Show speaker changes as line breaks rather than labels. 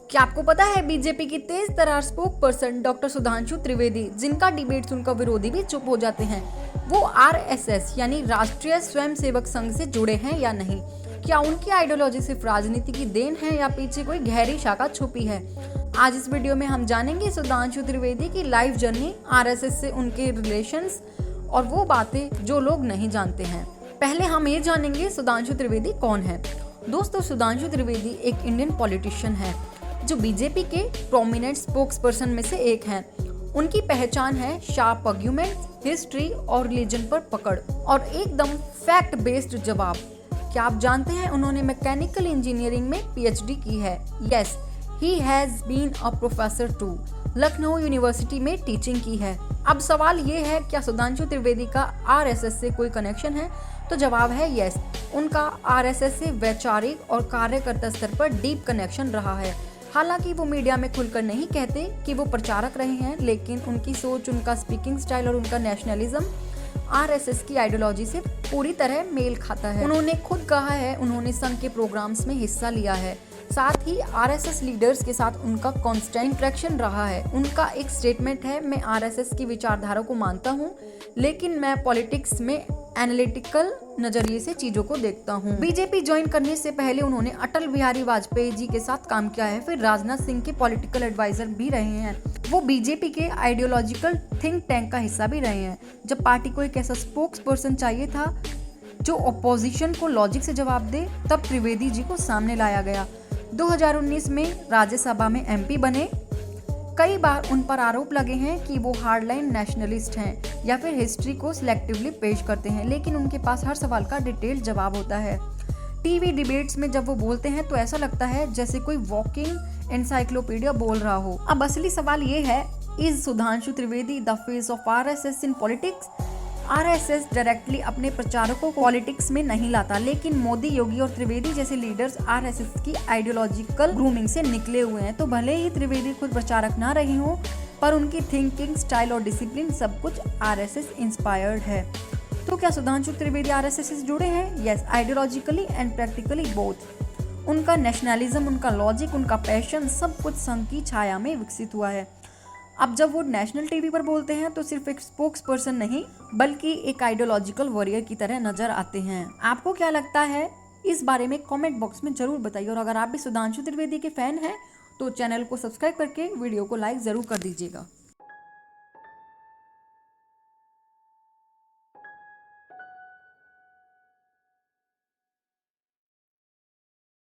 क्या आपको पता है बीजेपी की तेज तर्रार spokesperson doctor Sudhanshu Trivedi, जिनका डिबेट सुनकर विरोधी भी चुप हो जाते हैं, वो आरएसएस यानी राष्ट्रीय स्वयंसेवक संघ से जुड़े हैं या नहीं? क्या उनकी आइडियोलॉजी सिर्फ राजनीति की देन है या पीछे कोई गहरी शाखा छुपी है? आज इस वीडियो में हम जानेंगे सुधांशु त्रिवेदी की लाइफ जर्नी, आरएसएस से उनके रिलेशंस और वो बातें जो लोग नहीं जानते हैं। पहले हम ये जानेंगे सुधांशु त्रिवेदी कौन है। दोस्तों, सुधांशु त्रिवेदी एक इंडियन पॉलिटिशियन है जो बीजेपी के प्रोमिनेंट स्पोक्सपर्सन में से एक हैं। उनकी पहचान है शार्प आर्ग्यूमेंट, हिस्ट्री और रिलीजन पर पकड़ और एकदम फैक्ट बेस्ड जवाब। क्या आप जानते हैं उन्होंने मैकेनिकल इंजीनियरिंग में पीएचडी की है? Yes, he has been a professor too. Lucknow university में टीचिंग की है। अब सवाल ये है, क्या सुधांशु त्रिवेदी का आरएसएस से कोई कनेक्शन है? तो जवाब है यस। उनका आरएसएस से वैचारिक और कार्यकर्ता स्तर पर डीप कनेक्शन रहा है। हालांकि वो मीडिया में खुलकर नहीं कहते कि वो प्रचारक रहे हैं, लेकिन उनकी सोच, उनका स्पीकिंग स्टाइल और उनका नेशनलिज्म आरएसएस की आइडियोलॉजी से पूरी तरह मेल खाता है। उन्होंने खुद कहा है उन्होंने संघ के प्रोग्राम्स में हिस्सा लिया है, साथ ही आरएसएस लीडर्स के साथ उनका कांस्टेंट इंटरेक्शन रहा है। उनका एक स्टेटमेंट है, मैं आरएसएस की विचारधारा को मानता हूँ, लेकिन मैं पॉलिटिक्स में एनालिटिकल नजरिए से चीजों को देखता हूँ। बीजेपी ज्वाइन करने से पहले उन्होंने अटल बिहारी वाजपेयी जी के साथ काम किया है, फिर राजनाथ सिंह के पॉलिटिकल एडवाइजर भी रहे हैं। वो बीजेपी के आइडियोलॉजिकल थिंक टैंक का हिस्सा भी रहे हैं। जब पार्टी को एक ऐसा स्पोक्स पर्सन चाहिए था जो अपोजिशन को लॉजिक से जवाब दे, तब त्रिवेदी जी को सामने लाया गया। 2019 में राज्यसभा में एमपी बने। कई बार उन पर आरोप लगे हैं कि वो हार्डलाइन नेशनलिस्ट हैं या फिर हिस्ट्री को सिलेक्टिवली पेश करते हैं, लेकिन उनके पास हर सवाल का डिटेल्ड जवाब होता है। टीवी डिबेट्स में जब वो बोलते हैं तो ऐसा लगता है जैसे कोई वॉकिंग एनसाइक्लोपीडिया बोल रहा हो। अब असली सवाल ये है, is Sudhanshu Trivedi the face of RSS in politics? RSS directly अपने प्रचारकों को पॉलिटिक्स में नहीं लाता, लेकिन मोदी, योगी और त्रिवेदी जैसे लीडर्स आरएसएस की आइडियोलॉजिकल ग्रूमिंग से निकले हुए हैं। तो भले ही त्रिवेदी खुद प्रचारक ना रही हो, पर उनकी थिंकिंग स्टाइल और डिसिप्लिन सब कुछ आरएसएस इंस्पायर्ड है। तो क्या सुधांशु त्रिवेदी आरएसएस से जुड़े हैं? Yes, ideologically and practically both. उनका नेशनलिज्म, उनका लॉजिक, उनका पैशन सब कुछ संघ की छाया में विकसित हुआ है। अब जब वो नेशनल टीवी पर बोलते हैं तो सिर्फ एक स्पोक्स पर्सन नहीं, बल्कि एक आइडियोलॉजिकल वॉरियर की तरह नजर आते हैं। आपको क्या लगता है इस बारे में कमेंट बॉक्स में जरूर बताइए, और अगर आप भी सुधांशु त्रिवेदी के फैन हैं तो चैनल को सब्सक्राइब करके वीडियो को लाइक जरूर कर दीजिएगा।